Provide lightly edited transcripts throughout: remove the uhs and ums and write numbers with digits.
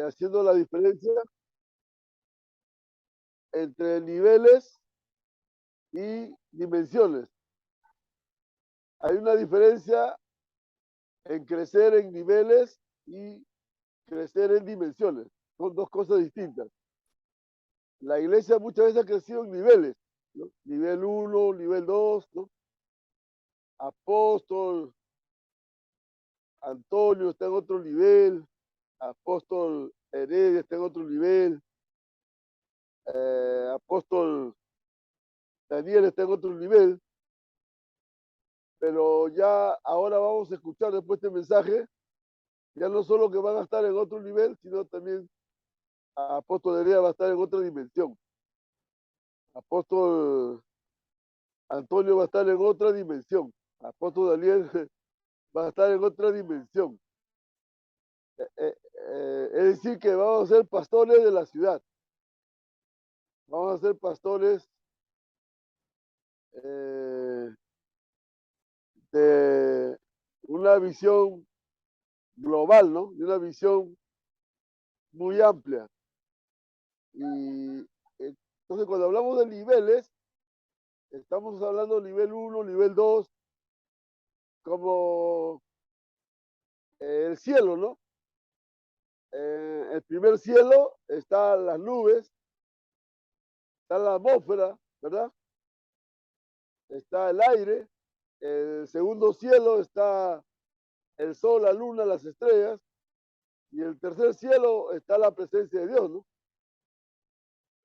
haciendo la diferencia entre niveles y dimensiones. Hay una diferencia en crecer en niveles y crecer en dimensiones. Son dos cosas distintas. La iglesia muchas veces ha crecido en niveles, ¿no? Nivel 1, nivel 2, ¿no? Apóstol, Antonio está en otro nivel, apóstol Heredia está en otro nivel, apóstol Daniel está en otro nivel, pero ya ahora vamos a escuchar después este mensaje, ya no solo que van a estar en otro nivel, sino también apóstol Heredia va a estar en otra dimensión. Apóstol Antonio va a estar en otra dimensión. Apóstol Daniel va a estar en otra dimensión. Es decir, que vamos a ser pastores de la ciudad. Vamos a ser pastores de una visión global, ¿no? De una visión muy amplia. Y entonces cuando hablamos de niveles, estamos hablando de nivel 1, nivel 2, como el cielo, ¿no? El primer cielo están las nubes, está la atmósfera, ¿verdad? Está el aire. El segundo cielo está el sol, la luna, las estrellas. Y el tercer cielo está la presencia de Dios, ¿no?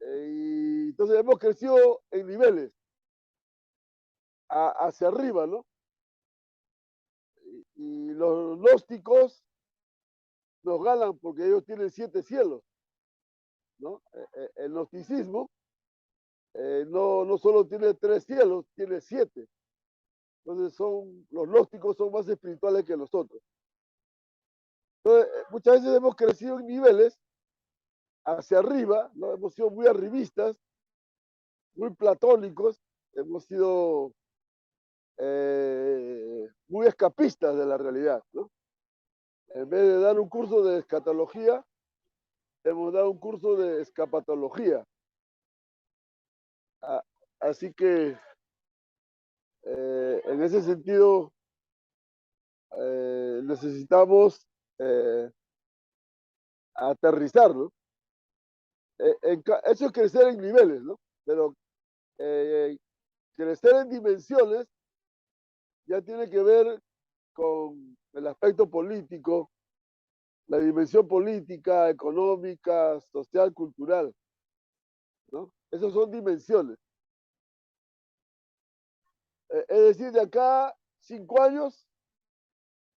Y entonces hemos crecido en niveles, hacia arriba, ¿no? Y los gnósticos nos ganan porque ellos tienen 7 cielos, ¿no? El gnosticismo no solo tiene 3 cielos, tiene 7. Entonces los gnósticos son más espirituales que nosotros. Entonces, muchas veces hemos crecido en niveles hacia arriba, ¿no? Hemos sido muy arribistas, muy platónicos, hemos sido muy escapistas de la realidad, ¿no? En vez de dar un curso de escatología, hemos dado un curso de escapatología. Ah, así que en ese sentido necesitamos aterrizar, ¿no? Eso es crecer en niveles, ¿no? Pero eh, crecer en dimensiones ya tiene que ver con el aspecto político, la dimensión política, económica, social, cultural, ¿no? Esas son dimensiones. Es decir, de acá 5 años,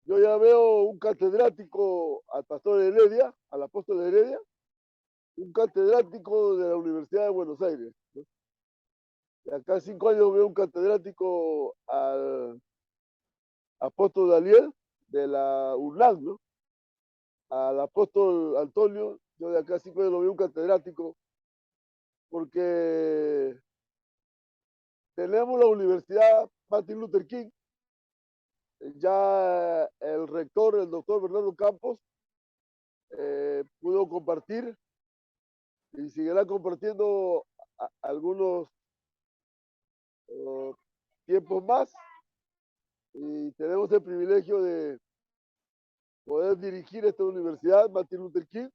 yo ya veo un catedrático al pastor Heredia, al apóstol Heredia, un catedrático de la Universidad de Buenos Aires, ¿no? De acá 5 años veo un catedrático al apóstol Daniel de la UNLAD, ¿no? Al apóstol Antonio, yo de acá 5 años lo veo un catedrático, porque tenemos la Universidad Martin Luther King, ya el rector, el doctor Bernardo Campos, pudo compartir y seguirá compartiendo algunos tiempos más, y tenemos el privilegio de poder dirigir esta universidad, Martin Luther King,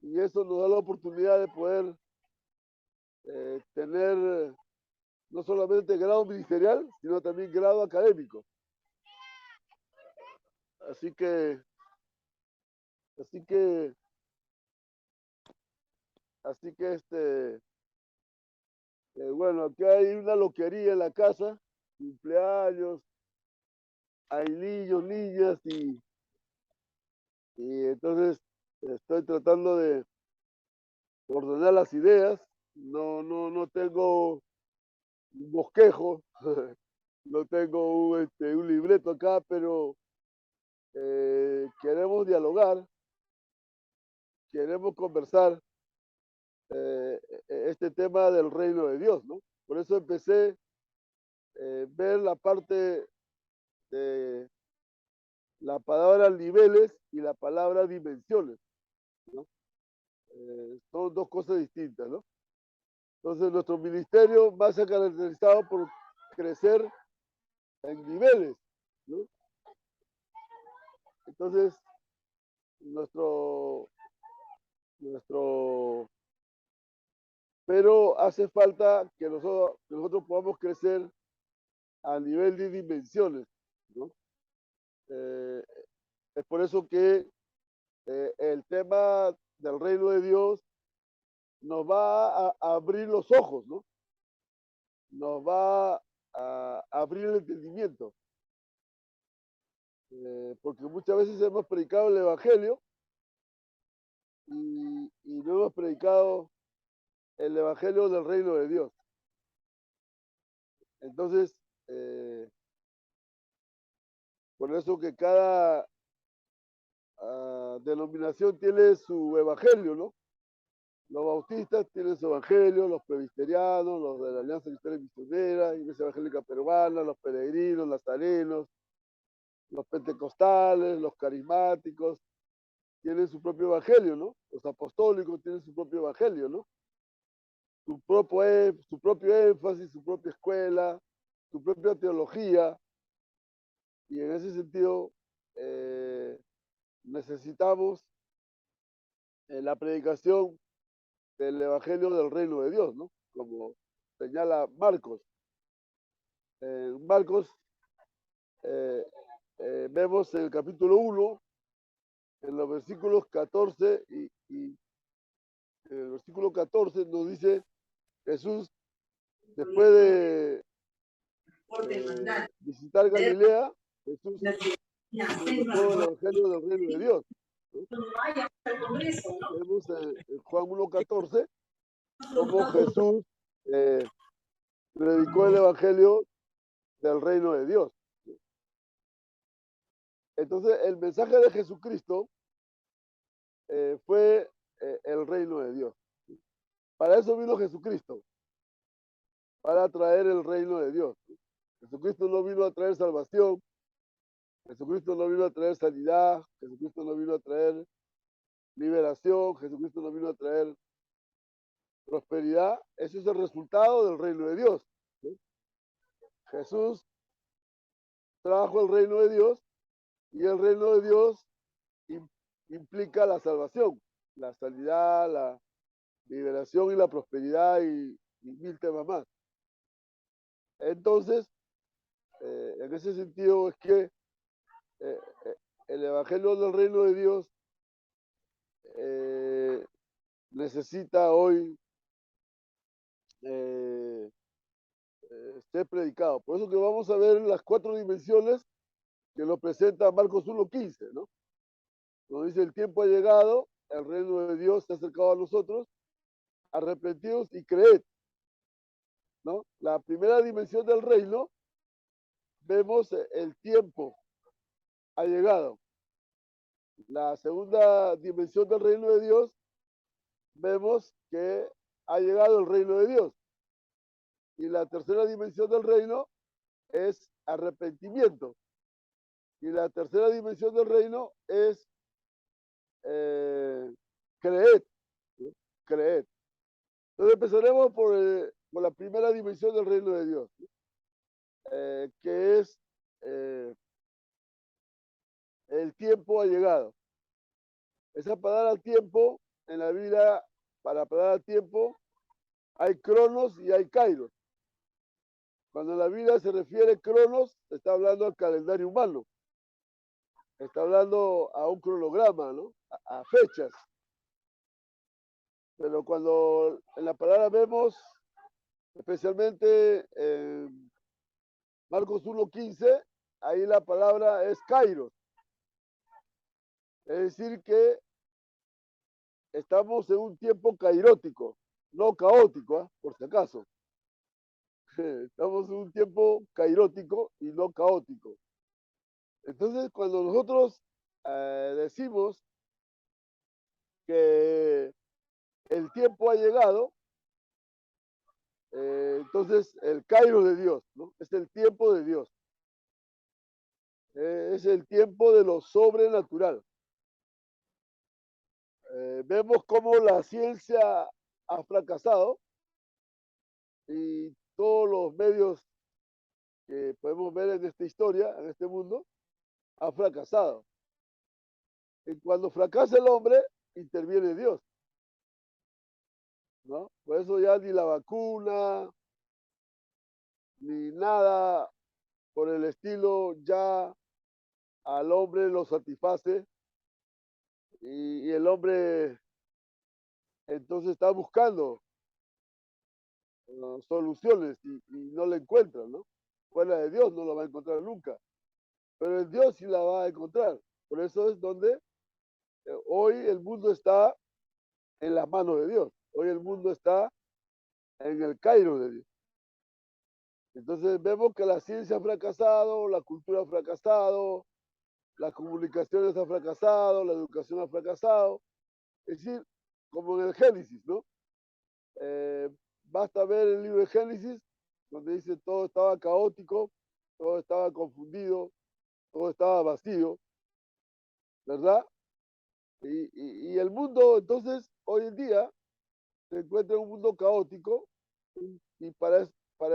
y eso nos da la oportunidad de poder tener no solamente grado ministerial, sino también grado académico. Así que, así que, así que bueno, aquí hay una loquería en la casa, cumpleaños, hay niños, niñas, y entonces estoy tratando de ordenar las ideas. No tengo un bosquejo, no tengo un libreto acá, pero queremos dialogar, queremos conversar este tema del reino de Dios, ¿no? Por eso empecé ver la parte de la palabra niveles y la palabra dimensiones, ¿no? Son dos cosas distintas, ¿no? Entonces, nuestro ministerio va a ser caracterizado por crecer en niveles, ¿no? Entonces, nuestro, pero hace falta que nosotros podamos crecer a nivel de dimensiones, ¿no? Eh, es por eso que el tema del reino de Dios nos va a abrir los ojos, ¿no? Nos va a abrir el entendimiento. Porque muchas veces hemos predicado el Evangelio y no hemos predicado el Evangelio del reino de Dios. Entonces, por eso que cada denominación tiene su Evangelio, ¿no? Los bautistas tienen su evangelio, los presbiterianos, los de la Alianza Cristiana Misionera, Iglesia Evangélica Peruana, los peregrinos, nazarenos, los pentecostales, los carismáticos, tienen su propio evangelio, ¿no? Los apostólicos tienen su propio evangelio, ¿no? Su propio énfasis, su propia escuela, su propia teología, y en ese sentido necesitamos la predicación del Evangelio del Reino de Dios, ¿no? Como señala Marcos. En Marcos vemos en el capítulo 1, en los versículos 14 y en el versículo 14 nos dice Jesús, después de visitar Galilea, Jesús predicó el Evangelio del Reino de Dios, ¿no? Vemos en Juan 1:14 cómo Jesús predicó el Evangelio del Reino de Dios. Entonces, el mensaje de Jesucristo fue el reino de Dios. Para eso vino Jesucristo, para traer el reino de Dios. Jesucristo no vino a traer salvación, Jesucristo no vino a traer sanidad, Jesucristo no vino a traer liberación, Jesucristo no vino a traer prosperidad. Ese es el resultado del reino de Dios, ¿sí? Jesús trajo el reino de Dios y el reino de Dios implica la salvación, la sanidad, la liberación y la prosperidad y mil temas más. Entonces, en ese sentido es que el Evangelio del Reino de Dios necesita hoy ser predicado. Por eso que vamos a ver las 4 dimensiones que nos presenta Marcos 1:15, ¿no? Nos dice: el tiempo ha llegado, el reino de Dios se ha acercado a nosotros, arrepentidos y creed, ¿no? La primera dimensión del reino, vemos el tiempo ha llegado. La segunda dimensión del reino de Dios, vemos que ha llegado el reino de Dios. Y la tercera dimensión del reino es arrepentimiento. Y la tercera dimensión del reino es creer, ¿sí? Creer. Entonces empezaremos por la primera dimensión del reino de Dios, ¿sí? Que es el tiempo ha llegado. Esa palabra al tiempo, en la Biblia, para palabra al tiempo, hay cronos y hay kairos. Cuando la Biblia se refiere cronos, está hablando al calendario humano. Está hablando a un cronograma, ¿no? A fechas. Pero cuando en la palabra vemos, especialmente en Marcos 1:15, ahí la palabra es kairos. Es decir, que estamos en un tiempo kairótico, no caótico, ¿eh? Por si acaso. Estamos en un tiempo kairótico y no caótico. Entonces, cuando nosotros decimos que el tiempo ha llegado, entonces el kairos de Dios, ¿no? Es el tiempo de Dios. Es el tiempo de lo sobrenatural. Vemos cómo la ciencia ha fracasado y todos los medios que podemos ver en esta historia, en este mundo, han fracasado. Y cuando fracasa el hombre, interviene Dios, ¿no? Por eso ya ni la vacuna, ni nada por el estilo ya al hombre lo satisface y el hombre entonces está buscando soluciones y no la encuentra, ¿no? Fuera de Dios no lo va a encontrar nunca, pero en Dios sí la va a encontrar. Por eso es donde hoy el mundo está en las manos de Dios. Hoy el mundo está en el Cairo de Dios. Entonces vemos que la ciencia ha fracasado, la cultura ha fracasado, las comunicaciones han fracasado, la educación ha fracasado. Es decir, como en el Génesis, ¿no? Eh, Basta ver el libro de Génesis, donde dice todo estaba caótico, todo estaba confundido, todo estaba vacío, ¿verdad? Y el mundo, entonces, hoy en día, se encuentra en un mundo caótico y para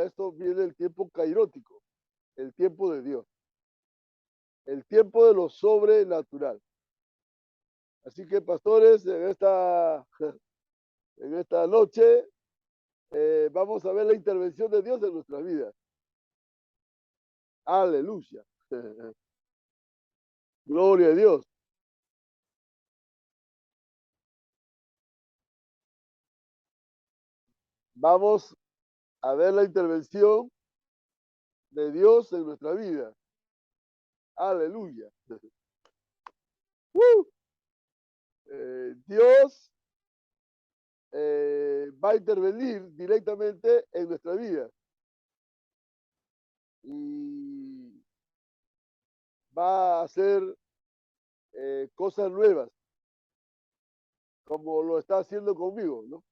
esto viene el tiempo cairótico, el tiempo de Dios, el tiempo de lo sobrenatural. Así que, pastores, en esta noche vamos a ver la intervención de Dios en nuestras vidas. Aleluya. Gloria a Dios. Vamos a ver la intervención de Dios en nuestra vida. Aleluya. Dios va a intervenir directamente en nuestra vida y va a hacer cosas nuevas, como lo está haciendo conmigo, ¿no?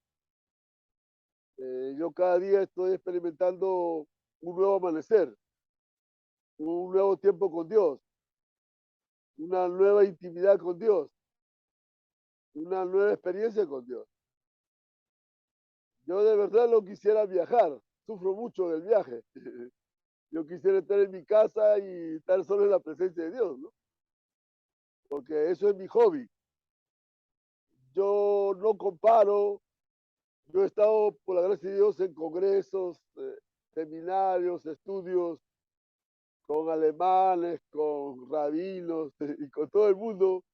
Yo cada día estoy experimentando un nuevo amanecer, un nuevo tiempo con Dios, una nueva intimidad con Dios, una nueva experiencia con Dios. Yo de verdad no quisiera viajar, sufro mucho del viaje. Yo quisiera estar en mi casa y estar solo en la presencia de Dios, ¿no? Porque eso es mi hobby. Yo no comparo, yo he estado, por la gracia de Dios, en congresos, seminarios, estudios con alemanes, con rabinos y con todo el mundo,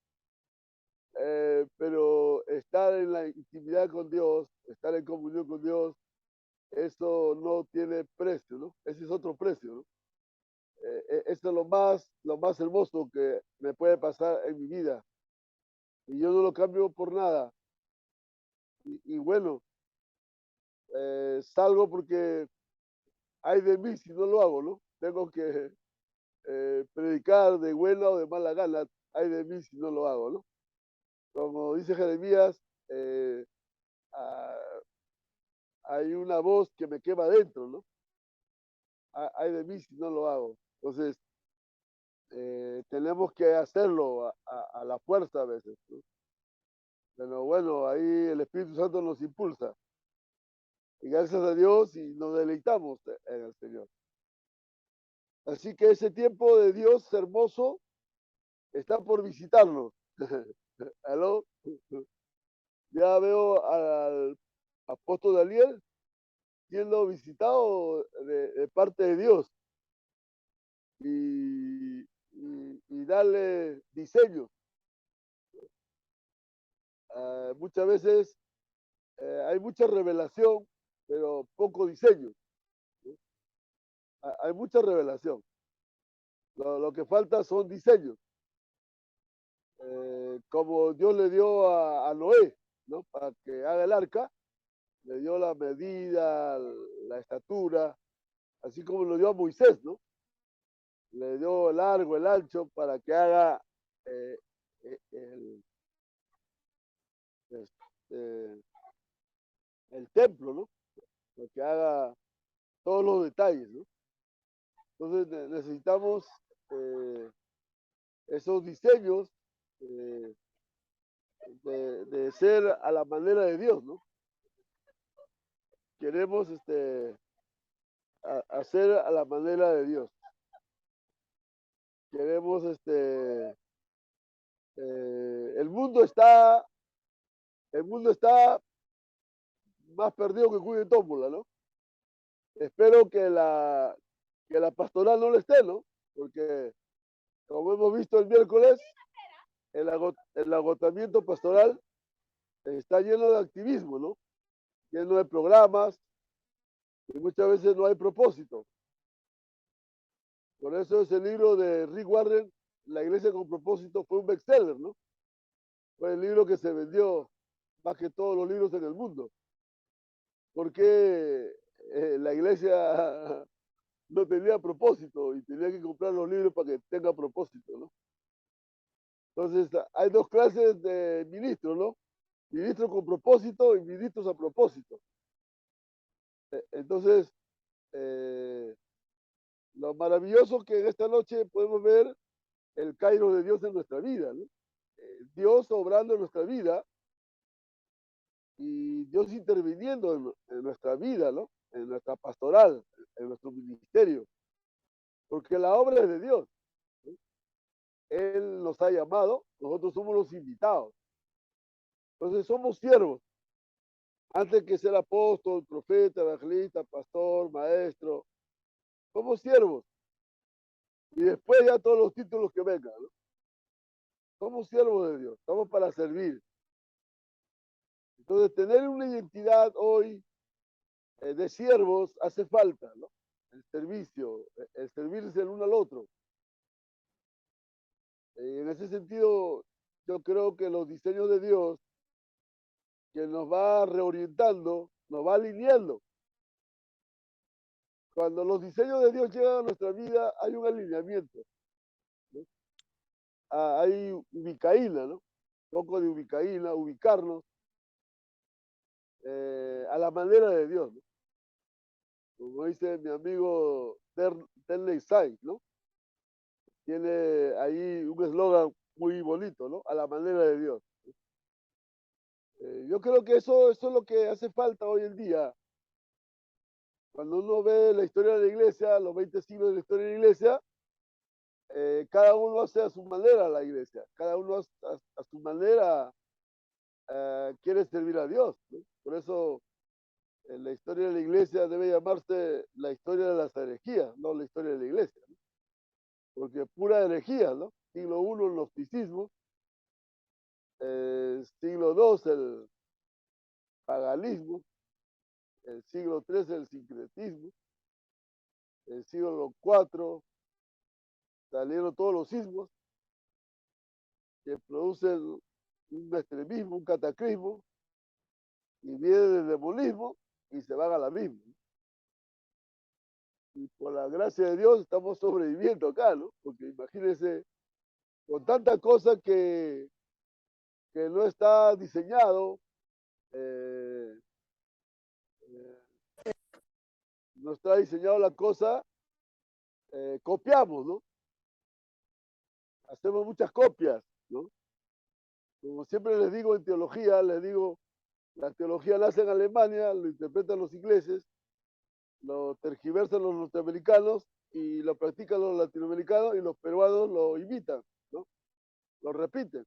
pero estar en la intimidad con Dios, estar en comunión con Dios, eso no tiene precio, ¿no? Ese es otro precio, ¿no? Eso es lo más hermoso que me puede pasar en mi vida. Y yo no lo cambio por nada. Y bueno, salgo porque hay de mí si no lo hago, ¿no? Tengo que predicar de buena o de mala gana, hay de mí si no lo hago, ¿no? Como dice Jeremías, eh, ah, hay una voz que me quema dentro, ¿no? Hay de mí si no lo hago. Entonces, tenemos que hacerlo a la fuerza a veces, ¿no? Pero bueno, ahí el Espíritu Santo nos impulsa. Y gracias a Dios y nos deleitamos en el Señor. Así que ese tiempo de Dios hermoso está por visitarnos. ¿Aló? Ya veo al apóstol Daniel siendo visitado de parte de Dios y darle diseño. Muchas veces hay mucha revelación, pero poco diseño, ¿no? Hay mucha revelación. Lo que falta son diseños. Como Dios le dio a Noé, ¿no? Para que haga el arca, le dio la medida, la estatura, así como lo dio a Moisés, ¿no? Le dio el largo, el ancho, para que haga eh, el, este, el templo, ¿no? Para que haga todos los detalles, ¿no? Entonces necesitamos esos diseños eh, de ser a la manera de Dios, ¿no? Queremos hacer a la manera de Dios. Queremos el mundo está más perdido que cuyo de tómbola, ¿no? Espero que la pastoral no lo esté, ¿no? Porque como hemos visto el miércoles, el agotamiento pastoral está lleno de activismo, ¿no? Lleno de programas y muchas veces no hay propósito. Por eso ese libro de Rick Warren, La Iglesia con Propósito, fue un bestseller, ¿no? Fue el libro que se vendió más que todos los libros en el mundo. Porque la iglesia no tenía propósito y tenía que comprar los libros para que tenga propósito, ¿no? Entonces, hay dos clases de ministros, ¿no? Ministros con propósito y ministros a propósito. Entonces, lo maravilloso que en esta noche podemos ver el Cairo de Dios en nuestra vida, ¿no? Dios obrando en nuestra vida y Dios interviniendo en nuestra vida, ¿no? En nuestra pastoral, en nuestro ministerio, porque la obra es de Dios, ¿no? Él nos ha llamado, nosotros somos los invitados. Entonces somos siervos, antes que ser apóstol, profeta, evangelista, pastor, maestro, somos siervos. Y después ya todos los títulos que vengan, ¿no? Somos siervos de Dios, estamos para servir. Entonces tener una identidad hoy de siervos hace falta, ¿no? El servicio, el servirse el uno al otro. En ese sentido, yo creo que los diseños de Dios, que nos va reorientando, nos va alineando. Cuando los diseños de Dios llegan a nuestra vida, hay un alineamiento, ¿no? Hay ubicaína, ¿no? Un poco de ubicaína, ubicarnos a la manera de Dios, ¿no? Como dice mi amigo Tenley Sainz, ¿no? Tiene ahí un eslogan muy bonito, ¿no? A la manera de Dios. Yo creo que eso es lo que hace falta hoy en día. Cuando uno ve la historia de la iglesia, los 20 siglos de la historia de la iglesia, cada uno hace a su manera la iglesia, cada uno a su manera quiere servir a Dios, ¿no? Por eso la historia de la iglesia debe llamarse la historia de las herejías, no la historia de la iglesia, ¿no? Porque pura herejía, ¿no? Siglo I, el gnosticismo, siglo II, el paganismo, el siglo III, el sincretismo, el siglo IV, salieron todos los sismos que producen un extremismo, un cataclismo, y viene del demonismo y se van al abismo. Y por la gracia de Dios estamos sobreviviendo acá, ¿no? Porque imagínense, con tanta cosa que no está diseñado, eh, no está diseñado la cosa, copiamos, ¿no? Hacemos muchas copias, ¿no? Como siempre les digo en teología, les digo, la teología nace en Alemania, lo interpretan los ingleses, lo tergiversan los norteamericanos y lo practican los latinoamericanos y los peruanos lo imitan, ¿no? Lo repiten.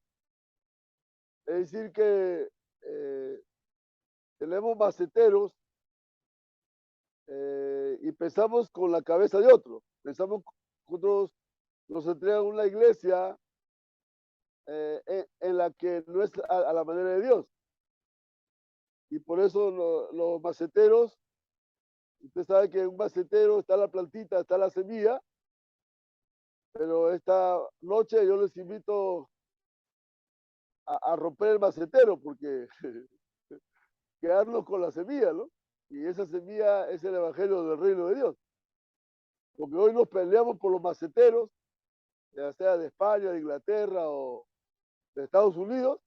Es decir que tenemos maceteros y pensamos con la cabeza de otro. Pensamos que otros nos entregan una iglesia en la que no es a la manera de Dios. Y por eso los maceteros, usted sabe que en un macetero está la plantita, está la semilla, pero esta noche yo les invito a romper el macetero porque quedarnos con la semilla, ¿no? Y esa semilla es el evangelio del reino de Dios. Porque hoy nos peleamos por los maceteros, ya sea de España, de Inglaterra o de Estados Unidos.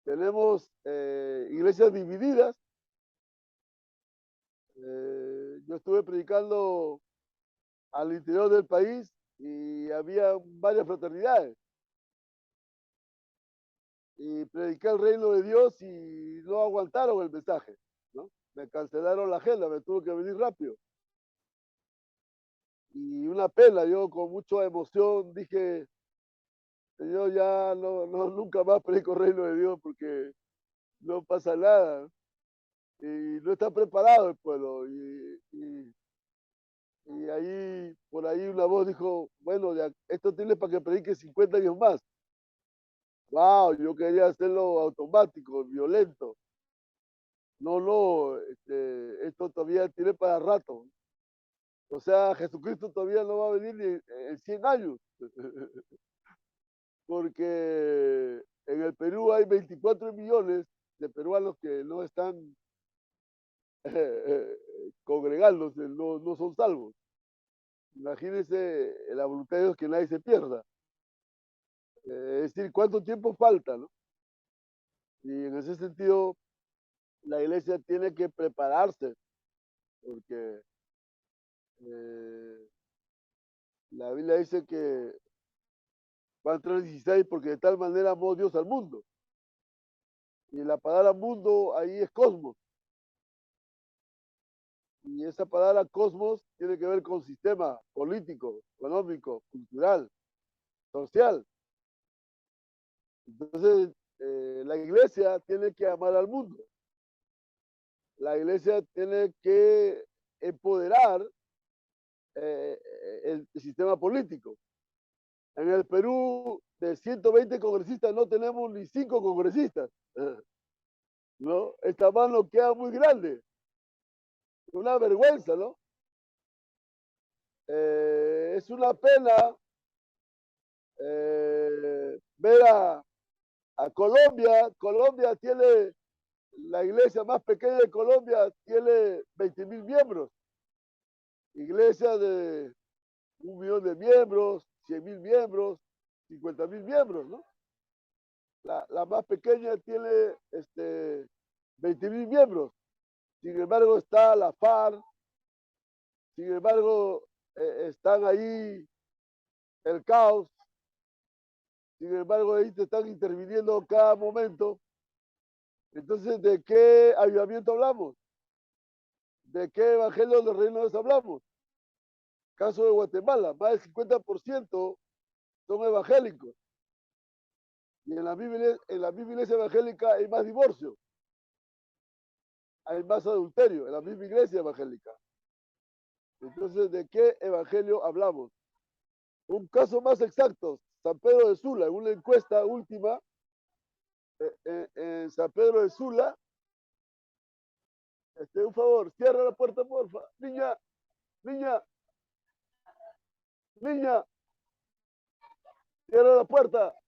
Tenemos iglesias divididas. Yo estuve predicando al interior del país y había varias fraternidades. Y prediqué el reino de Dios y no aguantaron el mensaje, ¿no? Me cancelaron la agenda, me tuve que venir rápido. Y una pena, yo con mucha emoción dije, Señor, ya nunca más predico el reino de Dios porque no pasa nada. Y no está preparado el pueblo. Y ahí, por ahí una voz dijo, bueno, ya, esto tiene para que predique 50 años más. Wow, yo quería hacerlo automático, violento. No, esto todavía tiene para rato. O sea, Jesucristo todavía no va a venir ni en 100 años. Porque en el Perú hay 24 millones de peruanos que no están congregándose, no son salvos. Imagínense la voluntad de Dios que nadie se pierda. Es decir, ¿cuánto tiempo falta? ¿No? Y en ese sentido, la iglesia tiene que prepararse, porque eh, la Biblia dice que Juan 3:16, porque de tal manera amó Dios al mundo. Y la palabra mundo ahí es cosmos. Y esa palabra cosmos tiene que ver con sistema político, económico, cultural, social. Entonces, la iglesia tiene que amar al mundo. La iglesia tiene que empoderar el sistema político. En el Perú, de 120 congresistas, no tenemos ni 5 congresistas. ¿No? Esta mano queda muy grande. Una vergüenza, ¿no? Es una pena ver a Colombia. Colombia tiene, la iglesia más pequeña de Colombia tiene 20.000 miembros. Iglesia de 1 millón de miembros, 100.000 miembros, 50.000 miembros, ¿no? La más pequeña tiene 20.000 miembros. Sin embargo, está la FARC, sin embargo, están ahí el caos, sin embargo, ahí te están interviniendo cada momento. Entonces, ¿de qué avivamiento hablamos? ¿De qué evangelio del reino de Dios hablamos? Caso de Guatemala, más del 50% son evangélicos. Y en la misma iglesia evangélica hay más divorcio, hay más adulterio, en la misma iglesia evangélica. Entonces, ¿de qué evangelio hablamos? Un caso más exacto, San Pedro de Sula, en una encuesta última, en San Pedro de Sula, un favor, cierra la puerta, porfa. Niña, niña, niña, cierra la puerta.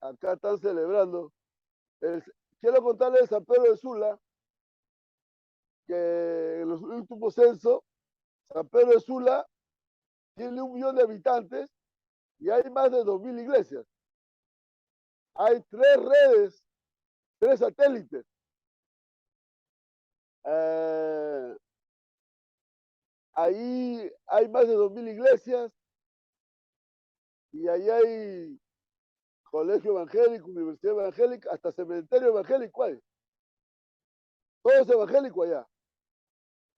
Acá están celebrando. El- quiero contarles de San Pedro de Sula que en los últimos censos, San Pedro de Sula tiene 1 millón de habitantes y hay más de 2.000 iglesias. Hay 3 redes, 3 satélites. Eh, ahí hay más de 2.000 iglesias y ahí hay colegio evangélico, universidad evangélica, hasta cementerio evangélico hay. Todo es evangélico allá.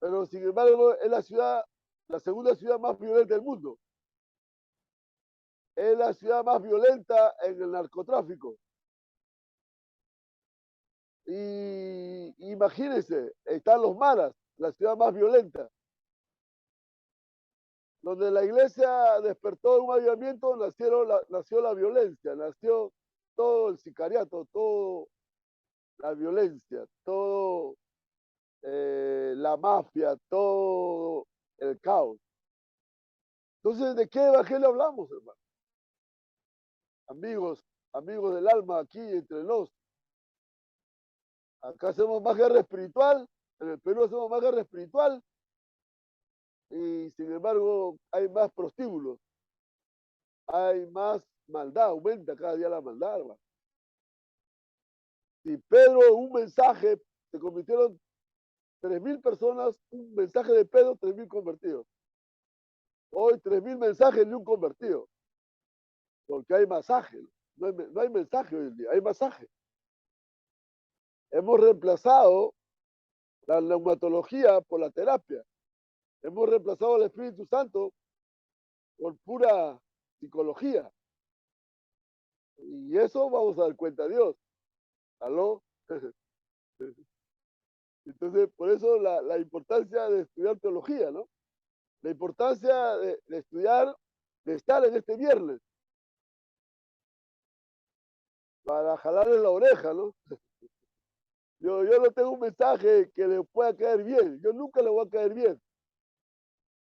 Pero sin embargo es la ciudad, la segunda ciudad más violenta del mundo. Es la ciudad más violenta en el narcotráfico. Y imagínense, están los maras, la ciudad más violenta, donde la iglesia despertó un avivamiento, nació la violencia, nació todo el sicariato, todo la violencia, todo la mafia, todo el caos. Entonces, ¿de qué evangelio hablamos, hermano? Amigos, amigos del alma, aquí entre nos. Acá hacemos más guerra espiritual, en el Perú hacemos más guerra espiritual y sin embargo hay más prostíbulos, hay más maldad, aumenta cada día la maldad, hermano. Y Pedro, un mensaje, se convirtieron 3.000 personas, un mensaje de Pedro, 3.000 convertidos. Hoy 3.000 mensajes ni un convertido, porque hay masaje. No hay mensaje hoy en día, hay masaje. Hemos reemplazado la neumatología por la terapia. Hemos reemplazado al Espíritu Santo por pura psicología. Y eso vamos a dar cuenta a Dios. ¿Aló? Entonces, por eso la importancia de estudiar teología, ¿no? La importancia de estudiar, de estar en este viernes, para jalarle la oreja, ¿no? Yo no tengo un mensaje que le pueda caer bien. Yo nunca le voy a caer bien.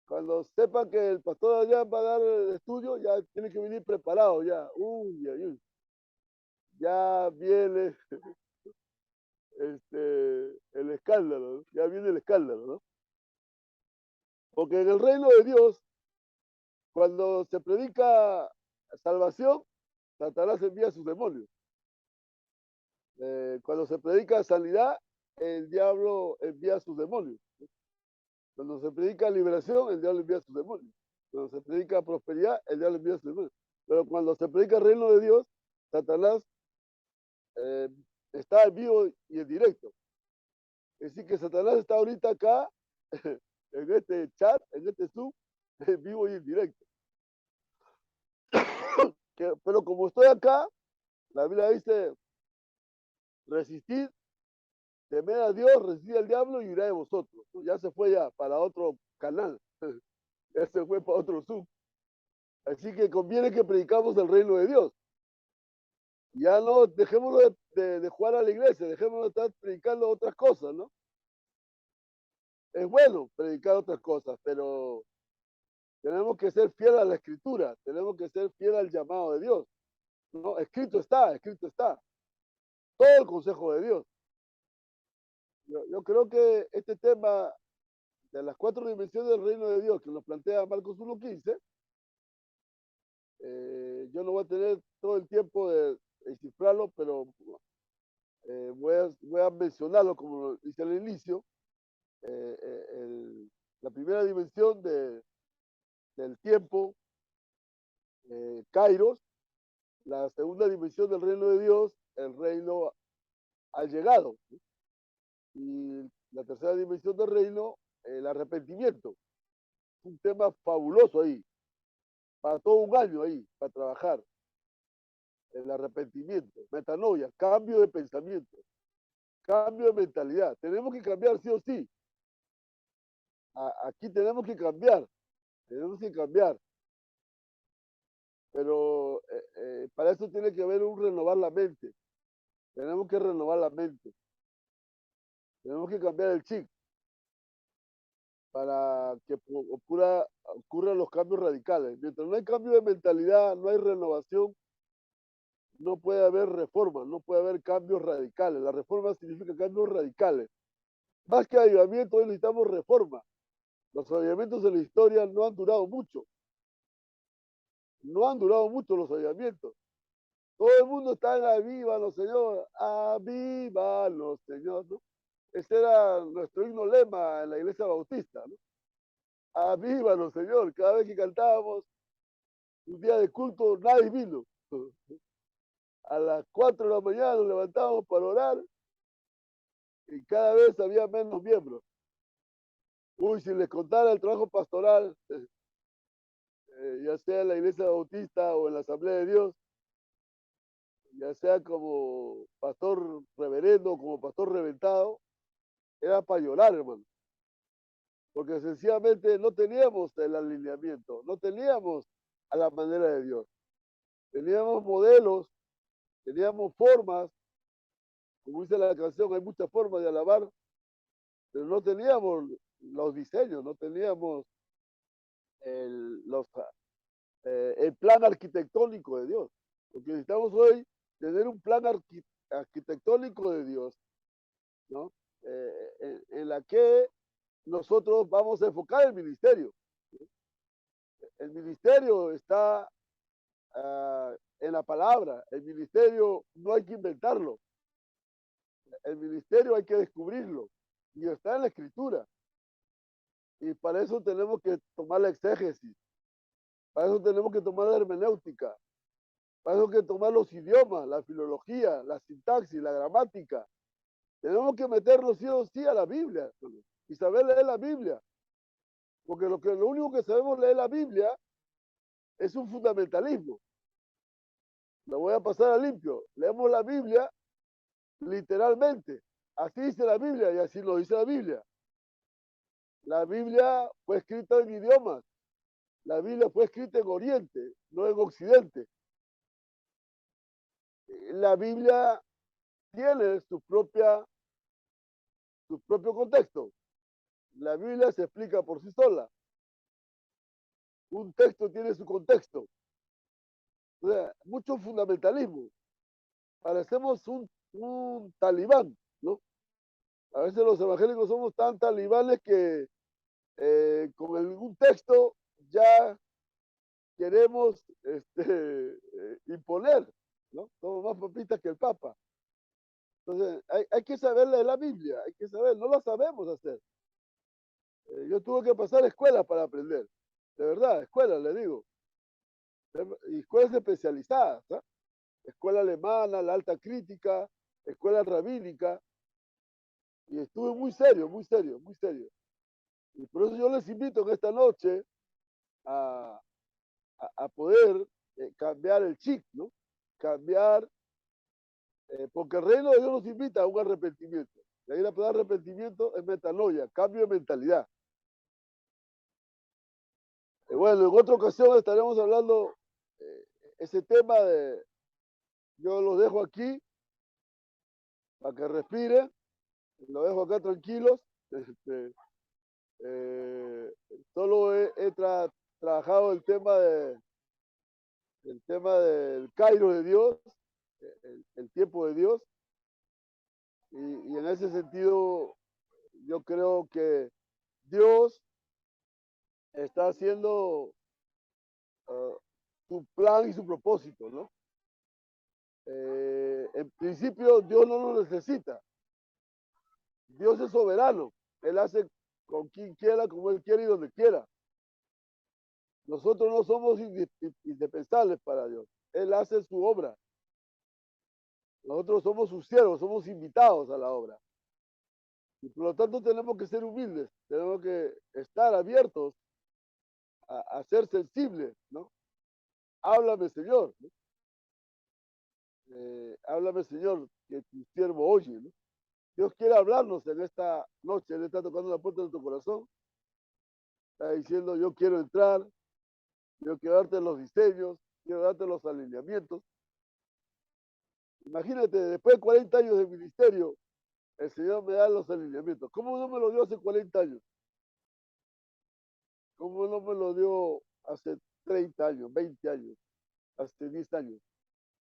Cuando sepan que el pastor allá va a dar el estudio, ya tiene que venir preparado, ya. Uy, uy, uy. Ya viene el escándalo, ¿no? Ya viene el escándalo, ¿no? Porque en el reino de Dios, cuando se predica salvación, Satanás envía a sus demonios. Cuando se predica sanidad, el diablo envía a sus demonios. Cuando se predica liberación, el diablo envía a sus demonios. Cuando se predica prosperidad, el diablo envía a sus demonios. Pero cuando se predica el reino de Dios, Satanás eh, está en vivo y en directo. Es decir, que Satanás está ahorita acá, en este chat, en este Zoom, en vivo y en directo. Pero como estoy acá, la Biblia dice, resistid, temed a Dios, resistid al diablo y irá de vosotros. Ya se fue ya para otro canal, ya se fue para otro Zoom. Así que conviene que predicamos el reino de Dios. Ya no, dejémonos de jugar a la iglesia, dejémonos de estar predicando otras cosas, ¿no? Es bueno predicar otras cosas, pero tenemos que ser fieles a la escritura, tenemos que ser fieles al llamado de Dios. No, escrito está, todo el consejo de Dios. Yo creo que este tema de las 4 dimensiones del reino de Dios que nos plantea Marcos 1.15, yo no voy a tener todo el tiempo de descifrarlo, pero voy a mencionarlo como dice al inicio. La primera dimensión del tiempo, Kairos. La segunda dimensión del reino de Dios, el reino ha llegado. Y la tercera dimensión del reino, el arrepentimiento. Un tema fabuloso ahí, para todo un año ahí, para trabajar. El arrepentimiento, metanoia, cambio de pensamiento, cambio de mentalidad. Tenemos que cambiar sí o sí. Aquí tenemos que cambiar. Pero para eso tiene que haber un renovar la mente. Tenemos que renovar la mente. Tenemos que cambiar el chip para que ocurran los cambios radicales. Mientras no hay cambio de mentalidad, no hay renovación, no puede haber reforma, no puede haber cambios radicales. La reforma significa cambios radicales. Más que avivamiento, hoy necesitamos reforma. Los avivamientos en la historia no han durado mucho. No han durado mucho los avivamientos. Todo el mundo está en avívanos, Señor. Avívanos, Señor, ¿no? Ese era nuestro himno lema en la iglesia bautista, ¿no? Avívanos, Señor. Cada vez que cantábamos un día de culto, nadie vino. A las 4 de la mañana nos levantábamos para orar y cada vez había menos miembros. Uy, si les contara el trabajo pastoral, ya sea en la iglesia bautista o en la Asamblea de Dios, ya sea como pastor reverendo, como pastor reventado, era para llorar, hermano. Porque sencillamente no teníamos el alineamiento, no teníamos a la manera de Dios. Teníamos modelos, teníamos formas, como dice la canción, hay muchas formas de alabar, pero no teníamos los diseños, no teníamos el plan arquitectónico de Dios. Lo que necesitamos hoy tener un plan arquitectónico de Dios, ¿no? En la que nosotros vamos a enfocar el ministerio. El ministerio está en la palabra. El ministerio no hay que inventarlo. El ministerio hay que descubrirlo. Y está en la escritura. Y para eso tenemos que tomar la exégesis. Para eso tenemos que tomar la hermenéutica. Para eso hay que tomar los idiomas, la filología, la sintaxis, la gramática. Tenemos que meternos sí o sí a la Biblia y saber leer la Biblia. Porque lo único que sabemos leer la Biblia es un fundamentalismo. Lo voy a pasar a limpio. Leemos la Biblia literalmente. Así dice la Biblia y así lo dice la Biblia. La Biblia fue escrita en idiomas. La Biblia fue escrita en Oriente, no en Occidente. La Biblia tiene su propio contexto. La Biblia se explica por sí sola. Un texto tiene su contexto. O sea, mucho fundamentalismo. Parecemos un talibán, ¿no? A veces los evangélicos somos tan talibanes que con un texto ya queremos imponer, ¿no? Somos más papistas que el Papa. Entonces, hay que saber leer la Biblia, hay que saber, no lo sabemos hacer. Yo tuve que pasar escuelas para aprender, de verdad, escuelas, le digo, y escuelas especializadas, ¿no? Escuela alemana, la alta crítica, escuela rabínica, y estuve muy serio, muy serio, muy serio. Y por eso yo les invito en esta noche a, a poder cambiar el chip, ¿no? Cambiar, porque el reino de Dios nos invita a un arrepentimiento. Y ahí la palabra arrepentimiento es metanoia, cambio de mentalidad. Bueno, en otra ocasión estaremos hablando ese tema de, yo los dejo aquí para que respiren, los dejo acá tranquilos. Eh, solo he trabajado el tema del Cairo de Dios, el tiempo de Dios, y en ese sentido yo creo que Dios está haciendo su plan y su propósito, ¿no? En principio Dios no lo necesita. Dios es soberano. Él hace con quien quiera, como Él quiere y donde quiera. Nosotros no somos indispensables para Dios. Él hace su obra. Nosotros somos sus siervos, somos invitados a la obra. Y por lo tanto tenemos que ser humildes, tenemos que estar abiertos a ser sensibles, ¿no? Háblame, Señor, ¿no? Háblame, Señor, que tu siervo oye, ¿no? Dios quiere hablarnos en esta noche, Él está tocando la puerta de tu corazón, está diciendo, yo quiero entrar, yo quiero darte los diseños, quiero darte los alineamientos. Imagínate, después de 40 años de ministerio, el Señor me da los alineamientos. ¿Cómo no me lo dio hace 40 años? ¿Cómo no me lo dio hace 30 años, 20 años, hace 10 años?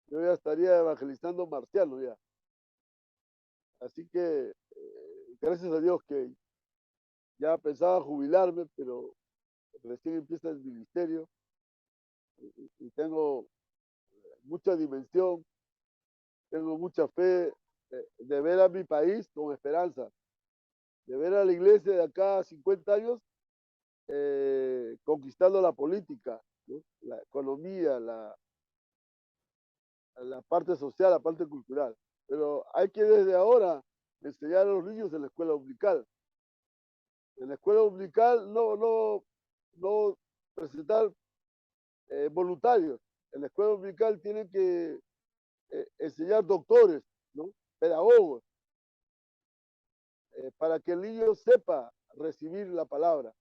Yo ya estaría evangelizando marciano ya. Así que gracias a Dios que ya pensaba jubilarme, pero recién empieza el ministerio y tengo mucha dimensión, tengo mucha fe de ver a mi país con esperanza, de ver a la iglesia de acá a 50 años conquistando la política, ¿no? La economía, la parte social, la parte cultural. Pero hay que desde ahora enseñar a los niños en la escuela dominical. En la escuela dominical no presentar voluntarios. En la escuela dominical tienen que enseñar doctores, ¿no? Pedagogos, para que el niño sepa recibir la palabra.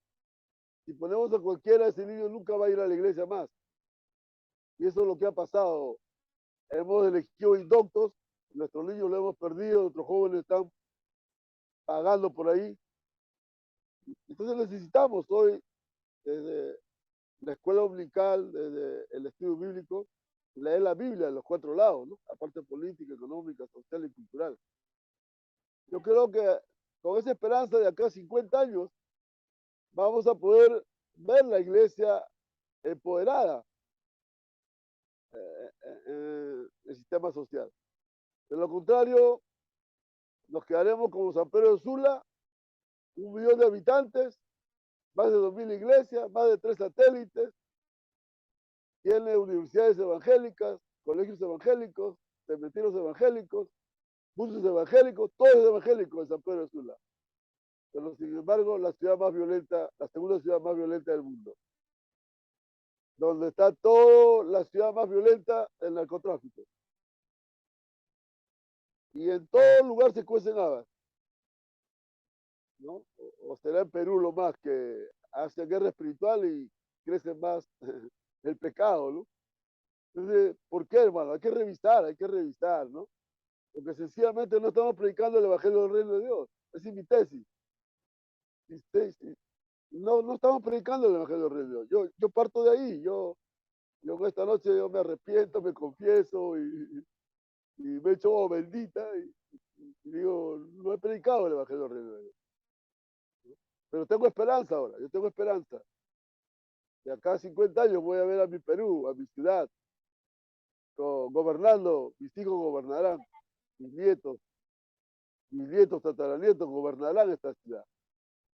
Si ponemos a cualquiera, ese niño nunca va a ir a la iglesia más. Y eso es lo que ha pasado. Hemos elegido indoctos, nuestros niños lo hemos perdido, nuestros jóvenes están pagando por ahí. Entonces necesitamos hoy, desde la escuela dominical, desde el estudio bíblico, leer la Biblia en los cuatro lados, ¿no? La parte política, económica, social y cultural. Yo creo que con esa esperanza de acá a 50 años vamos a poder ver la iglesia empoderada en el sistema social. De lo contrario, nos quedaremos como San Pedro de Sula, 1 millón de habitantes, más de 2000 iglesias, más de 3 satélites, tiene universidades evangélicas, colegios evangélicos, cementerios evangélicos, buses evangélicos, todo es evangélico en San Pedro Sula. Pero sin embargo, la ciudad más violenta, la segunda ciudad más violenta del mundo, donde está toda la ciudad más violenta, el narcotráfico. Y en todo lugar se cuecen habas, ¿no? O será en Perú lo más, que hace guerra espiritual y crece más el pecado, ¿no? Entonces, ¿por qué, hermano? Hay que revisar, ¿no? Porque sencillamente no estamos predicando el Evangelio del Reino de Dios. Esa es mi tesis. No, no estamos predicando el Evangelio del Reino de Dios. Yo parto de ahí. Yo esta noche yo me arrepiento, me confieso y me echo agua bendita y digo, no he predicado el Evangelio del Reino de Dios. Pero tengo esperanza ahora, yo tengo esperanza. De acá a 50 años voy a ver a mi Perú, a mi ciudad, gobernando, mis hijos gobernarán, mis nietos, tataranietos gobernarán esta ciudad,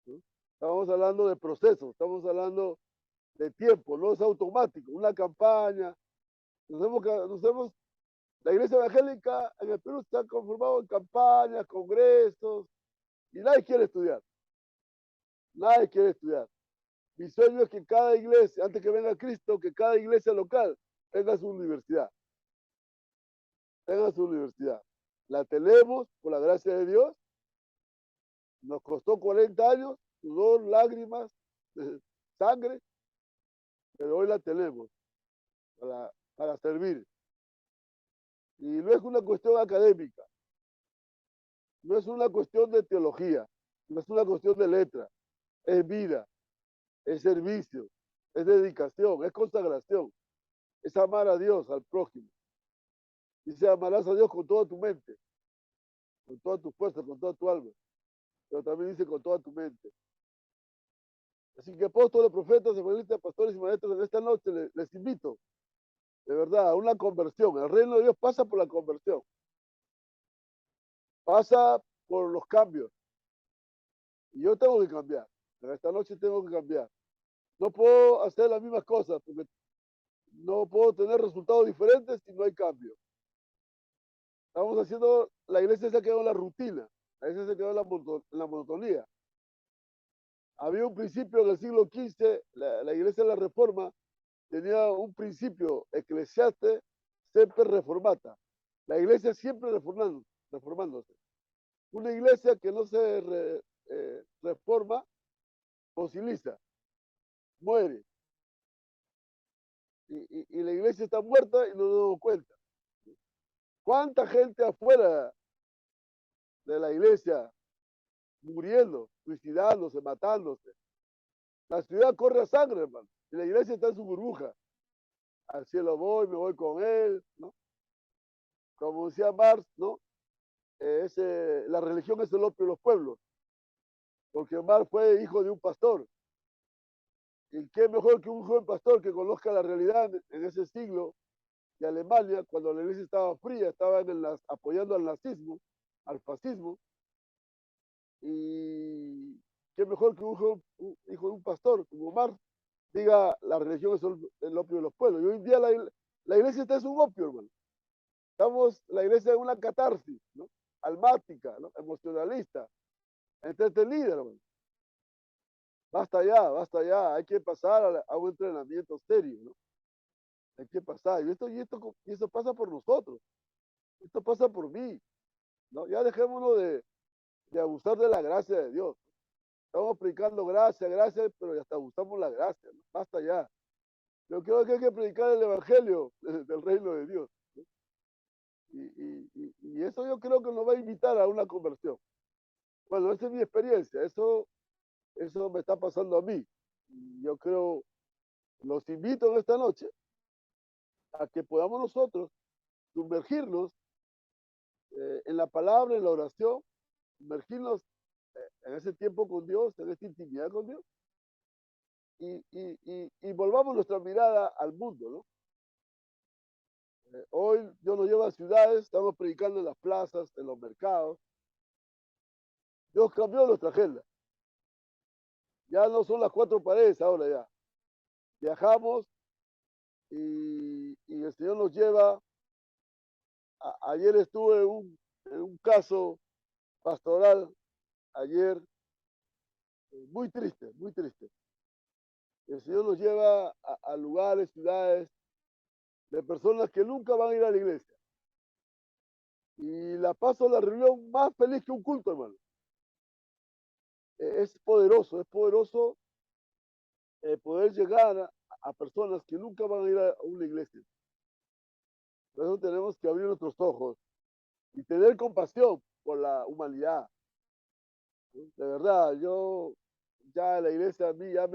¿no? Estamos hablando de procesos, estamos hablando de tiempo, no es automático, una campaña. La iglesia evangélica en el Perú está conformada en campañas, congresos, y nadie quiere estudiar, nadie quiere estudiar. Mi sueño es que cada iglesia, antes que venga Cristo, que cada iglesia local tenga su universidad, tenga su universidad. La tenemos, por la gracia de Dios, nos costó 40 años, sudor, lágrimas, sangre, pero hoy la tenemos para servir. Y no es una cuestión académica, no es una cuestión de teología, no es una cuestión de letra, es vida, es servicio, es dedicación, es consagración, es amar a Dios, al prójimo. Dice, amarás a Dios con toda tu mente, con toda tu fuerza, con toda tu alma, pero también dice con toda tu mente. Así que apóstoles, profetas, evangelistas, pastores y maestros, en esta noche les invito, de verdad, a una conversión. El reino de Dios pasa por la conversión, pasa por los cambios. Y yo tengo que cambiar. En esta noche tengo que cambiar. No puedo hacer las mismas cosas porque no puedo tener resultados diferentes si no hay cambio. Estamos haciendo, la iglesia se quedó en la rutina, la iglesia se quedó en la monotonía. Había un principio en el siglo XV, la iglesia de la Reforma tenía un principio, Ecclesiastes sempre reformata. La iglesia siempre reformándose. Una iglesia que no se reforma, fosiliza, muere. Y la iglesia está muerta y no nos damos cuenta. ¿Cuánta gente afuera de la iglesia muriendo, suicidándose, matándose? La ciudad corre a sangre, hermano. Y la iglesia está en su burbuja. Al cielo voy, me voy con él, ¿no? Como decía Marx, ¿no? La religión es el opio de los pueblos. Porque Marx fue hijo de un pastor. Y qué mejor que un joven pastor que conozca la realidad en ese siglo de Alemania, cuando la iglesia estaba fría, estaba apoyando al nazismo, al fascismo. Y qué mejor que un hijo de un pastor como Marx diga la religión es el opio de los pueblos. Y hoy en día la iglesia está en un opio, hermano. La iglesia es una catarsis, ¿no? Almática, ¿no? Emocionalista, entretenida, hermano. Basta ya, hay que pasar a un entrenamiento serio, ¿no? Hay que pasar, y esto pasa por nosotros, esto pasa por mí, ¿no? Ya dejémonos de abusar de la gracia de Dios. Estamos predicando gracia, pero ya hasta abusamos la gracia, ¿no? Basta ya. Yo creo que hay que predicar el evangelio del reino de Dios, ¿no? Y eso yo creo que nos va a invitar a una conversión. Bueno, esa es mi experiencia, eso me está pasando a mí. Yo creo, los invito en esta noche a que podamos nosotros sumergirnos en la palabra, en la oración, sumergirnos en ese tiempo con Dios, en esta intimidad con Dios, y volvamos nuestra mirada al mundo, ¿no? Hoy Dios nos lleva a ciudades, estamos predicando en las plazas, en los mercados. Dios cambió nuestra agenda. Ya no son las cuatro paredes ahora ya. Viajamos y el Señor nos lleva. Ayer estuve en un caso pastoral, ayer, muy triste, muy triste. El Señor nos lleva a lugares, ciudades, de personas que nunca van a ir a la iglesia. Y la paso la reunión más feliz que un culto, hermano. Es poderoso poder llegar a personas que nunca van a ir a una iglesia. Por eso tenemos que abrir nuestros ojos y tener compasión por la humanidad. De verdad, yo ya la iglesia a mí ya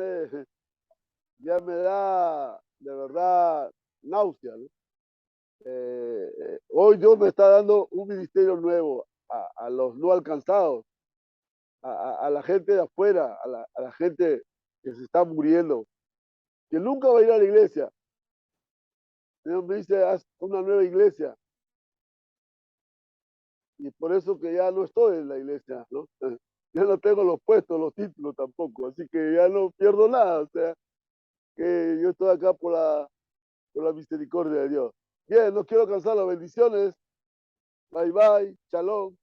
me da, de verdad, náusea, ¿no? Hoy Dios me está dando un ministerio nuevo a los no alcanzados, a la gente de afuera, a la gente que se está muriendo, que nunca va a ir a la iglesia. Dios me dice, haz una nueva iglesia. Y por eso que ya no estoy en la iglesia, ¿no? Ya no tengo los puestos, los títulos tampoco, así que ya no pierdo nada, o sea, que yo estoy acá por la misericordia de Dios. Bien, no quiero cansar las bendiciones. Bye bye, shalom.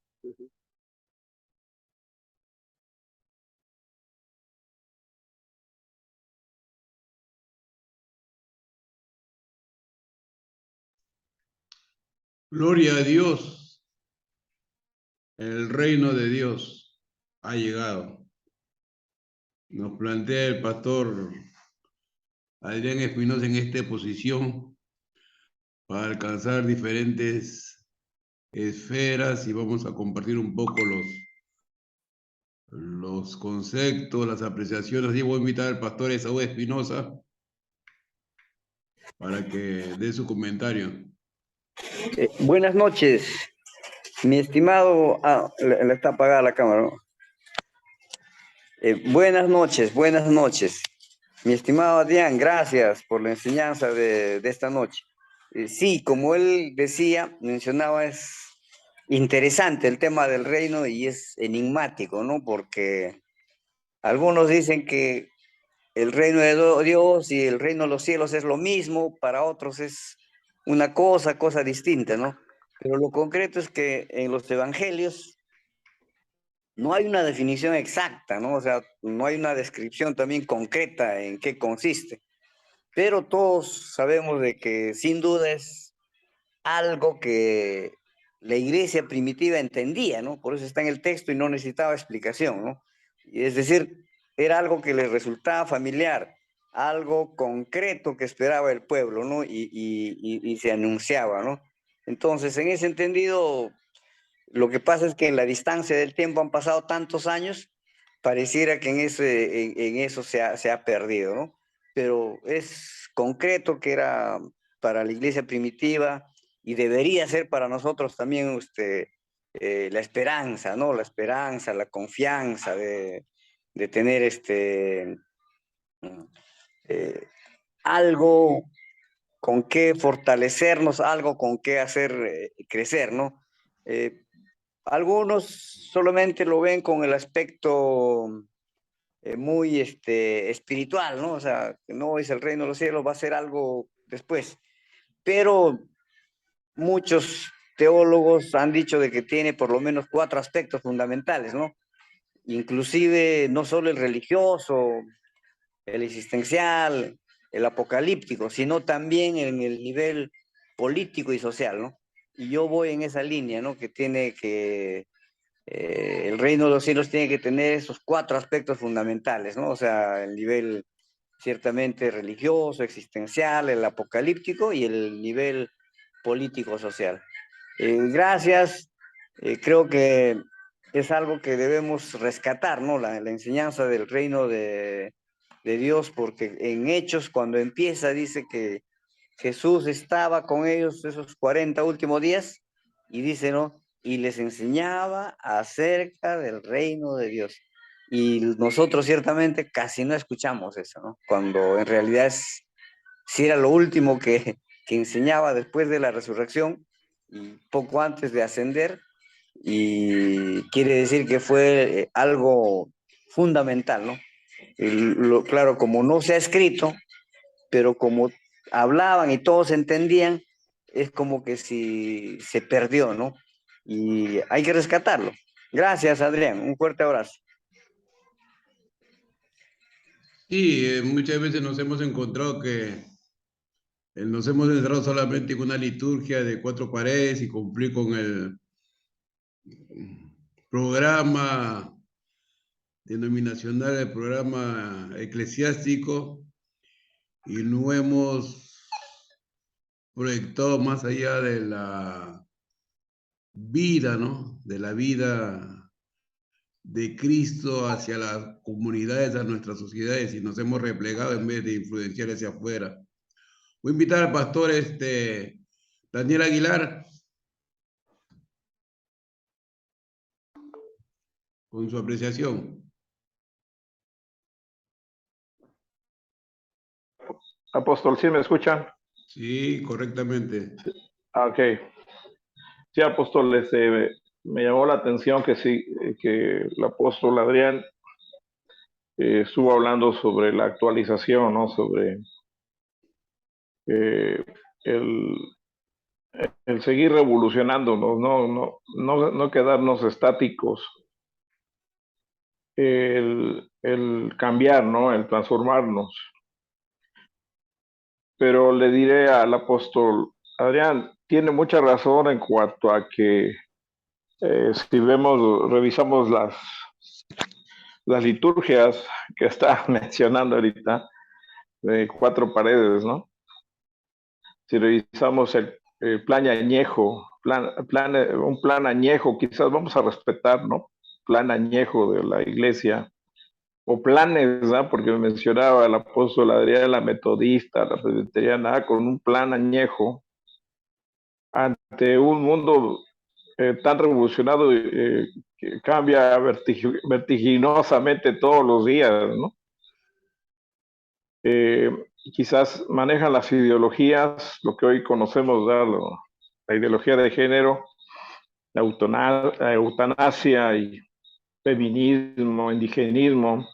Gloria a Dios, el reino de Dios ha llegado. Nos plantea el pastor Adrián Espinosa en esta posición para alcanzar diferentes esferas y vamos a compartir un poco los conceptos, las apreciaciones. Y voy a invitar al pastor Esaú Espinosa para que dé su comentario. Buenas noches, mi estimado. Le está apagada la cámara, ¿no? Buenas noches. Mi estimado Adrián, gracias por la enseñanza de esta noche. Sí, como él decía, mencionaba, es interesante el tema del reino y es enigmático, ¿no? Porque algunos dicen que el reino de Dios y el reino de los cielos es lo mismo, para otros es una cosa distinta, ¿no? Pero lo concreto es que en los evangelios no hay una definición exacta, ¿no? O sea, no hay una descripción también concreta en qué consiste. Pero todos sabemos de que sin duda es algo que la iglesia primitiva entendía, ¿no? Por eso está en el texto y no necesitaba explicación, ¿no? Es decir, era algo que les resultaba familiar, algo concreto que esperaba el pueblo, ¿no? Y se anunciaba, ¿no? Entonces, en ese entendido, lo que pasa es que en la distancia del tiempo han pasado tantos años, pareciera que en eso se ha perdido, ¿no? Pero es concreto que era para la iglesia primitiva y debería ser para nosotros también la esperanza, ¿no? La esperanza, la confianza de tener eh, algo con qué fortalecernos, algo con qué hacer crecer, ¿no? Eh, Algunos solamente lo ven con el aspecto muy espiritual, ¿no? O sea, que no es el reino de los cielos, va a ser algo después. Pero muchos teólogos han dicho de que tiene por lo menos 4 aspectos fundamentales, ¿no? Inclusive no solo el religioso, el existencial, el apocalíptico, sino también en el nivel político y social, ¿no? Y yo voy en esa línea, ¿no? Que tiene que el reino de los cielos tiene que tener esos 4 aspectos fundamentales, ¿no? O sea, el nivel ciertamente religioso, existencial, el apocalíptico y el nivel político-social. Gracias, creo que es algo que debemos rescatar, ¿no? La enseñanza del reino de Dios, porque en Hechos, cuando empieza, dice que Jesús estaba con ellos esos 40 últimos días y dice, ¿no? Y les enseñaba acerca del reino de Dios. Y nosotros ciertamente casi no escuchamos eso, ¿no? Cuando en realidad si era lo último que enseñaba después de la resurrección y poco antes de ascender, y quiere decir que fue algo fundamental, ¿no? Claro, como no se ha escrito, pero como hablaban y todos entendían, es como que si se perdió, ¿no? Y hay que rescatarlo. Gracias, Adrián. Un fuerte abrazo. Sí, muchas veces nos hemos encontrado que nos hemos encerrado solamente en una liturgia de 4 paredes y cumplir con el programa denominacional, el programa eclesiástico, y no hemos proyectado más allá de la vida, ¿no? De la vida de Cristo hacia las comunidades, a nuestras sociedades, y nos hemos replegado en vez de influenciar hacia afuera. Voy a invitar al pastor Daniel Aguilar con su apreciación. Apóstol, ¿sí me escuchan? Sí, correctamente. Ok. Sí, apóstol, me llamó la atención que sí, que el apóstol Adrián estuvo hablando sobre la actualización, ¿no? Sobre eh, el, el seguir revolucionándonos, no quedarnos estáticos, el cambiar, ¿no? El transformarnos. Pero le diré al apóstol Adrián, tiene mucha razón en cuanto a que si revisamos las liturgias que está mencionando ahorita, de 4 paredes, ¿no? Si revisamos el plan añejo, un plan añejo, quizás vamos a respetar, ¿no? Plan añejo de la iglesia, o planes, ¿no? Porque mencionaba el apóstol Adrián, la metodista, la presbiteriana, con un plan añejo, ante un mundo tan revolucionado que cambia vertiginosamente todos los días, ¿no? Quizás manejan las ideologías, lo que hoy conocemos, la ideología de género, la eutanasia y feminismo, indigenismo,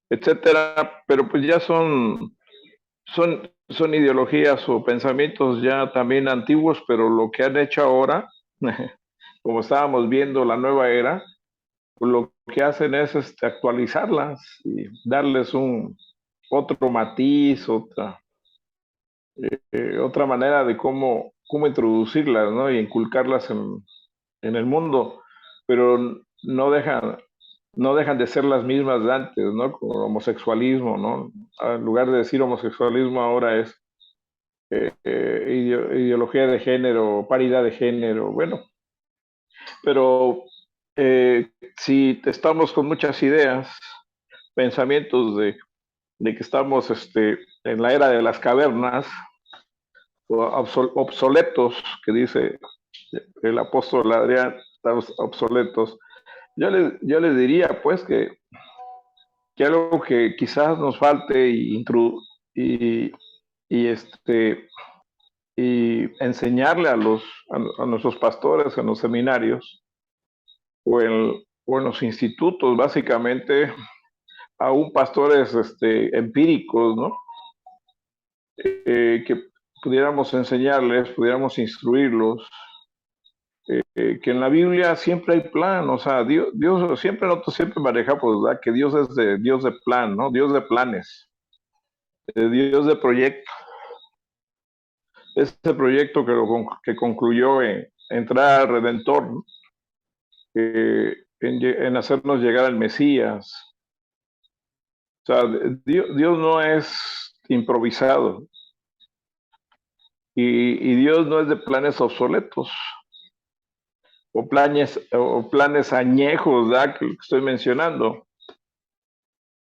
etcétera, pero pues ya son ideologías o pensamientos ya también antiguos, pero lo que han hecho ahora, como estábamos viendo la nueva era, lo que hacen es actualizarlas y darles otro matiz, otra manera de cómo introducirlas, ¿no? Y inculcarlas en el mundo, pero no dejan de ser las mismas de antes, ¿no? Con el homosexualismo, ¿no? En lugar de decir homosexualismo ahora es ideología de género, paridad de género, bueno, pero si estamos con muchas ideas, pensamientos de que estamos en la era de las cavernas, o obsoletos, que dice el apóstol Adrián, estamos obsoletos. Yo les diría pues que algo que quizás nos falte y, y, y enseñarle a nuestros pastores en los seminarios o en los institutos, básicamente, aún pastores empíricos, ¿no? Que pudiéramos enseñarles, pudiéramos instruirlos, que en la Biblia siempre hay plan, o sea, Dios siempre, nosotros siempre manejamos, ¿verdad? Que Dios es Dios de plan, ¿no? Dios de planes, Dios de proyecto. Ese proyecto que concluyó en entrar al Redentor, ¿no? En hacernos llegar al Mesías. O sea, Dios no es improvisado y Dios no es de planes obsoletos o planes añejos, ¿verdad? Que estoy mencionando,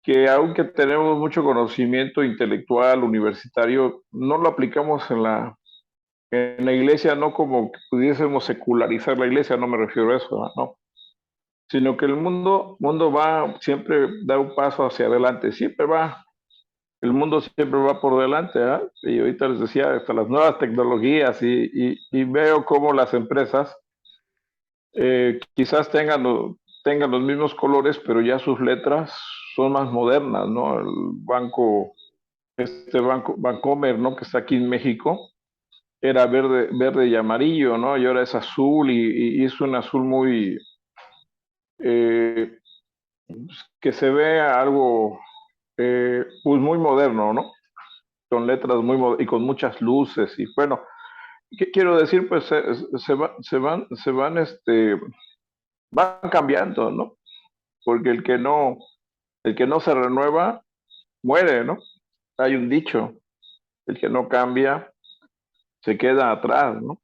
que aunque tenemos mucho conocimiento intelectual, universitario, no lo aplicamos en la iglesia, no como que pudiésemos secularizar la iglesia, no me refiero a eso, no, sino que el mundo siempre da un paso hacia adelante, el mundo siempre va por delante, ¿eh? Y ahorita les decía, hasta las nuevas tecnologías y veo cómo las empresas quizás tengan los mismos colores, pero ya sus letras son más modernas, ¿no? Vancomer, ¿no? Que está aquí en México, era verde y amarillo, ¿no? Y ahora es azul y es un azul muy, eh, que se ve algo, pues muy moderno, ¿no? Con letras y con muchas luces y bueno, ¿qué quiero decir? Pues van cambiando, ¿no? Porque el que no se renueva, muere, ¿no? Hay un dicho, el que no cambia, se queda atrás, ¿no?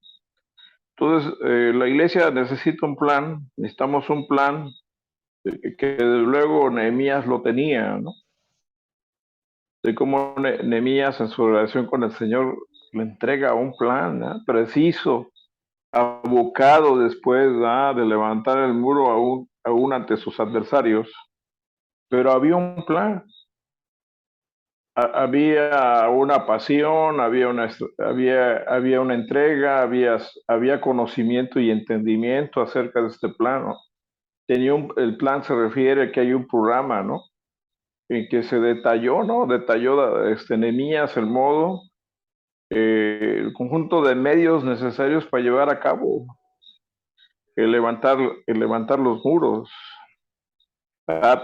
Entonces, la iglesia necesita un plan, necesitamos un plan que luego Nehemías lo tenía, ¿no? De cómo Nehemías en su relación con el Señor le entrega un plan, ¿no? Preciso, abocado después, ¿no? De levantar el muro aún ante sus adversarios. Pero había un plan, había una pasión, había una entrega, había conocimiento y entendimiento acerca de este plan, ¿no? El plan se refiere a que hay un programa, ¿no? En que se detalló, ¿no? Detalló Nehemías el modo, el conjunto de medios necesarios para llevar a cabo, el levantar los muros.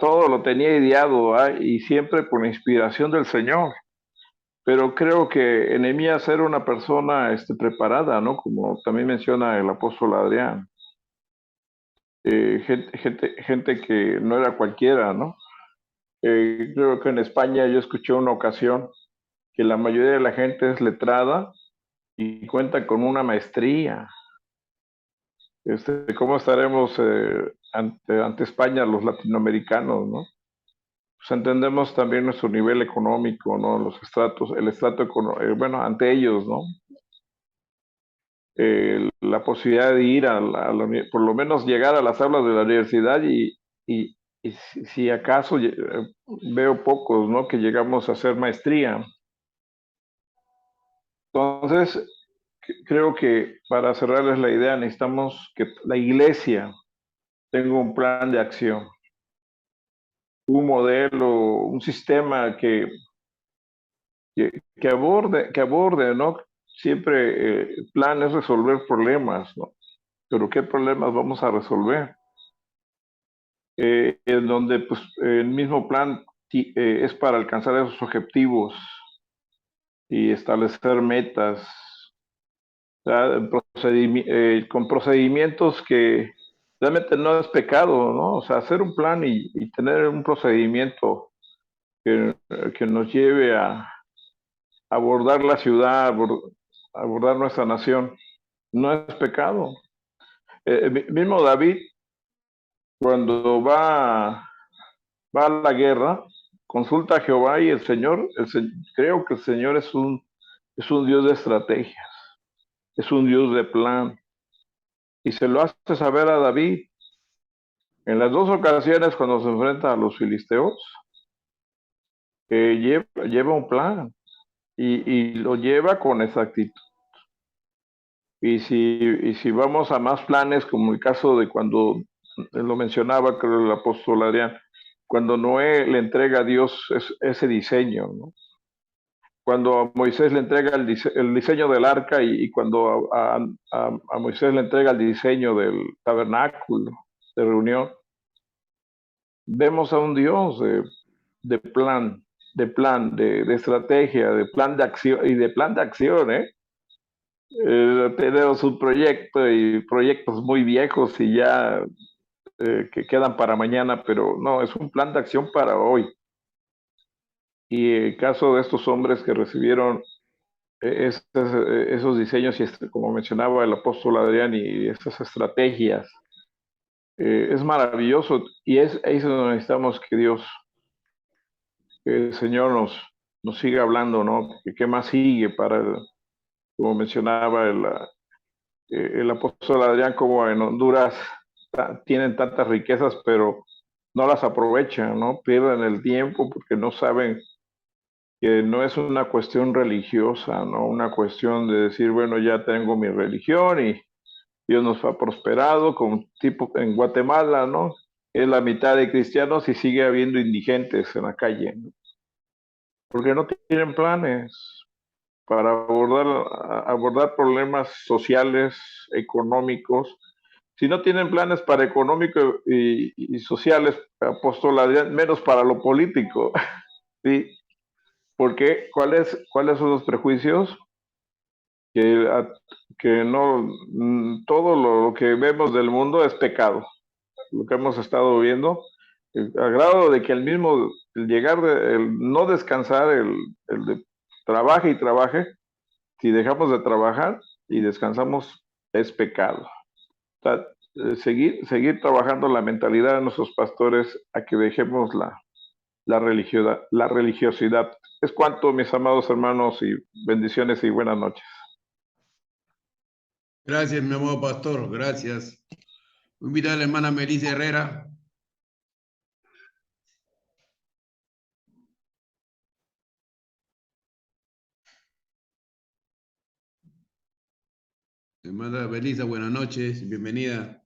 Todo lo tenía ideado, y siempre por la inspiración del Señor. Pero creo que Nehemías era una persona preparada, ¿no? Como también menciona el apóstol Adrián. Gente que no era cualquiera, ¿no? Creo que en España yo escuché una ocasión que la mayoría de la gente es letrada y cuenta con una maestría. ¿Cómo estaremos ante España los latinoamericanos, ¿no? Pues entendemos también nuestro nivel económico, ¿no? El estrato económico, bueno, ante ellos, ¿no? La posibilidad de ir por lo menos llegar a las aulas de la universidad y si acaso veo pocos, ¿no? Que llegamos a hacer maestría. Entonces, creo que para cerrarles la idea necesitamos que la iglesia tenga un plan de acción, un modelo, un sistema que aborde, ¿no? Siempre el plan es resolver problemas, ¿no? Pero ¿qué problemas vamos a resolver? En donde pues, el mismo plan es para alcanzar esos objetivos y establecer metas, con procedimientos que realmente no es pecado, ¿no? O sea, hacer un plan y tener un procedimiento que nos lleve a abordar la ciudad, abordar nuestra nación, no es pecado. Mismo David, cuando va a la guerra, consulta a Jehová y el Señor, creo que el Señor es un Dios de estrategias, es un Dios de plan, y se lo hace saber a David. En las dos ocasiones cuando se enfrenta a los filisteos, lleva un plan y lo lleva con exactitud. Y si vamos a más planes, como el caso de cuando lo mencionaba, creo, el apóstol Adrián, cuando Noé le entrega a Dios ese diseño, ¿no? Cuando a Moisés le entrega el diseño del arca y cuando a Moisés le entrega el diseño del tabernáculo de reunión, vemos a un Dios de plan, de estrategia, de plan de acción y de plan de acción, ¿eh? Tenemos un proyecto y proyectos muy viejos y ya que quedan para mañana, pero no, es un plan de acción para hoy. Y el caso de estos hombres que recibieron esos diseños y como mencionaba el apóstol Adrián y esas estrategias, es maravilloso y ahí es donde necesitamos que que el Señor nos siga hablando, ¿no? ¿Qué más sigue como mencionaba el apóstol Adrián, como en Honduras tienen tantas riquezas, pero no las aprovechan, ¿no? Pierden el tiempo porque no saben que no es una cuestión religiosa, ¿no? Una cuestión de decir, bueno, ya tengo mi religión y Dios nos ha prosperado, como tipo en Guatemala, ¿no? Es la mitad de cristianos y sigue habiendo indigentes en la calle, ¿no? porque no tienen planes para abordar problemas sociales, económicos. Si no tienen planes para económico y sociales, apóstol Adrián, menos para lo político. ¿Sí? Porque ¿cuáles son los prejuicios? Que no todo lo que vemos del mundo es pecado, lo que hemos estado viendo, a grado de que el no descansar, el de trabaje y trabaje, si dejamos de trabajar y descansamos, es pecado. O sea, seguir trabajando la mentalidad de nuestros pastores a que dejemos la religiosidad. Es cuanto, mis amados hermanos, y bendiciones y buenas noches. Gracias, mi amado pastor, gracias. Invita a la hermana Melissa Herrera. Hermana Melissa, buenas noches, bienvenida.